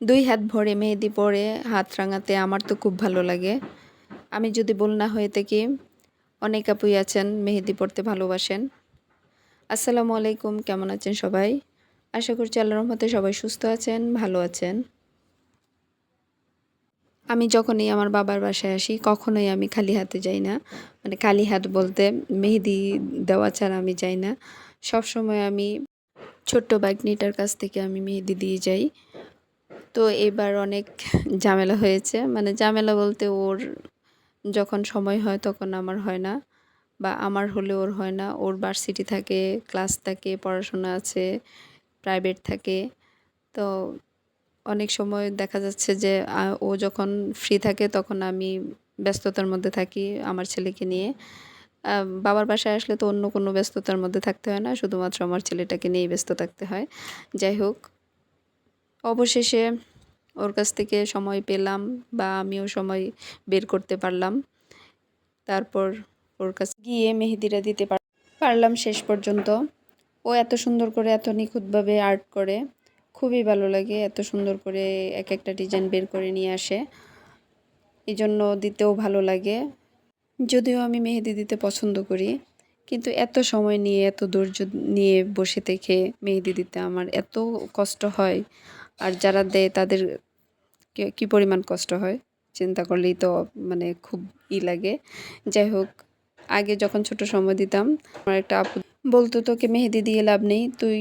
দুই হাত ভরে মেহেদি পরে হাত রাঙাতে আমার তো খুব ভালো লাগে। আমি যদি ভুল না হয়ে থাকি, অনেক আপুই আছেন মেহেদি পরতে ভালোবাসেন। আসসালামু আলাইকুম, কেমন আছেন সবাই? আশা করছি আল্লাহর রহমতে সবাই সুস্থ আছেন, ভালো আছেন। আমি যখনই আমার বাবার বাসায় আসি কখনোই আমি খালি হাতে যাই না। মানে খালি হাত বলতে মেহেদি দেওয়া ছাড়া আমি যাই না। সবসময় আমি ছোট্ট ভাগ্নিটার কাছ থেকে আমি মেহেদি দিয়ে যাই। তো এবার অনেক ঝামেলা হয়েছে, মানে ঝামেলা বলতে ওর যখন সময় হয় তখন আমার হয় না, বা আমার হলে ওর হয় না। ওর ভার্সিটি থাকে, ক্লাস থাকে, পড়াশোনা আছে, প্রাইভেট থাকে। তো অনেক সময় দেখা যাচ্ছে যে ও যখন ফ্রি থাকে তখন আমি ব্যস্ততার মধ্যে থাকি আমার ছেলেকে নিয়ে। বাবার বাসায় আসলে তো অন্য কোনো ব্যস্ততার মধ্যে থাকতে হয় না, শুধুমাত্র আমার ছেলেটাকে নিয়েই ব্যস্ত থাকতে হয়। যাই হোক, অবশেষে ওর কাছ থেকে সময় পেলাম, বা আমিও সময় বের করতে পারলাম। তারপর ওর কাছে গিয়ে মেহেদিটা দিতে পারলাম শেষ পর্যন্ত। ও এত সুন্দর করে, এত নিখুঁতভাবে আর্ট করে, খুবই ভালো লাগে। এত সুন্দর করে এক একটা ডিজাইন বের করে নিয়ে আসে, এই জন্য দিতেও ভালো লাগে। যদিও আমি মেহেদি দিতে পছন্দ করি, কিন্তু এত সময় নিয়ে, এত ধৈর্য নিয়ে বসে থেকে মেহেদি দিতে আমার এত কষ্ট হয়। আর যারা দেয় তাদের কি পরিমাণ কষ্ট হয় চিন্তা করলেই তো মানে খুব লাগে। যাই হোক, আগে যখন ছোট সময় দিতাম, আমার একটা আপু বলতো, তোকে মেহেদি দিয়ে লাভ নেই, তুই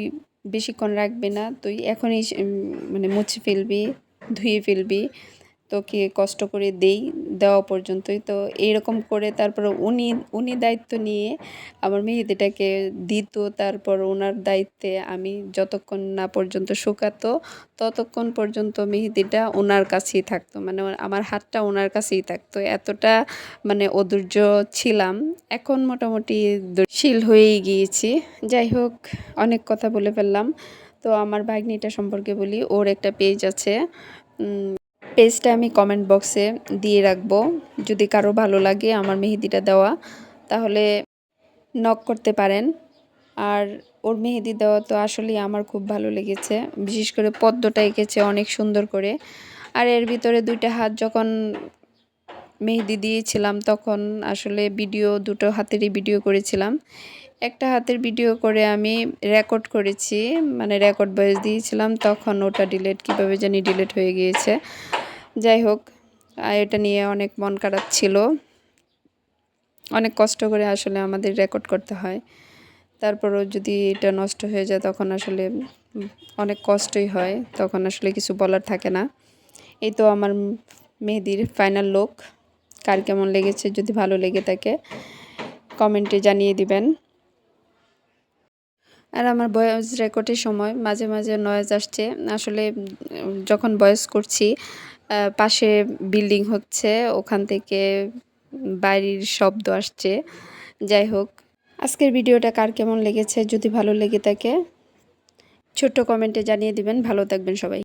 বেশিক্ষণ রাখবি না, তুই এখনই মানে মুছে ফেলবি, ধুয়ে ফেলবি, তোকে কষ্ট করে দেওয়া পর্যন্তই। তো এইরকম করে তারপর উনি উনি দায়িত্ব নিয়ে আমার মেহেদিটাকে দিত। তারপর ওনার দায়িত্বে আমি যতক্ষণ না পর্যন্ত শুকাতো ততক্ষণ পর্যন্ত মেহেদিটা ওনার কাছেই থাকতো, মানে আমার হাতটা ওনার কাছেই থাকতো। এতটা মানে অধৈর্য ছিলাম। এখন মোটামুটি ধৈর্যশীল হয়েই গিয়েছি। যাই হোক, অনেক কথা বলে ফেললাম। তো আমার ভাগ্নিটা সম্পর্কে বলি, ওর একটা পেজ আছে। পেজটা আমি কমেন্ট বক্সে দিয়ে রাখবো। যদি কারো ভালো লাগে আমার মেহেদিটা দেওয়া, তাহলে নক করতে পারেন। আর ওর মেহেদি দেওয়া তো আসলেই আমার খুব ভালো লেগেছে, বিশেষ করে পদ্মটা এঁকেছে অনেক সুন্দর করে। আর এর ভিতরে দুইটা হাত যখন মেহেদি দিয়েছিলাম তখন আসলে দুটো হাতেরই ভিডিও করেছিলাম। একটা হাতের ভিডিও করে আমি রেকর্ড করেছি, মানে রেকর্ড ভয়েস দিয়েছিলাম, তখন ওটা কীভাবে জানি ডিলিট হয়ে গিয়েছে। যাই হোক, এটা নিয়ে অনেক মন খারাপ ছিল। অনেক কষ্ট করে আসলে আমাদের রেকর্ড করতে হয়, তারপরও যদি এটা নষ্ট হয়ে যায় তখন আসলে অনেক কষ্টই হয়, তখন আসলে কিছু বলার থাকে না। এই তো আমার মেহেদির ফাইনাল লুক। কার কেমন লেগেছে, যদি ভালো লেগে থাকে কমেন্টে জানিয়ে দিবেন। আর আমার ভয়েস রেকর্ডের সময় মাঝে মাঝে নয়েজ আসছে, আসলে যখন ভয়েস করছি পাশে বিল্ডিং হচ্ছে, ওখান থেকে বাইরের শব্দ আসছে। যাই হোক, আজকের ভিডিওটা কার কেমন লেগেছে, যদি ভালো লেগে থাকে ছোট্ট কমেন্টে জানিয়ে দিবেন। ভালো থাকবেন সবাই।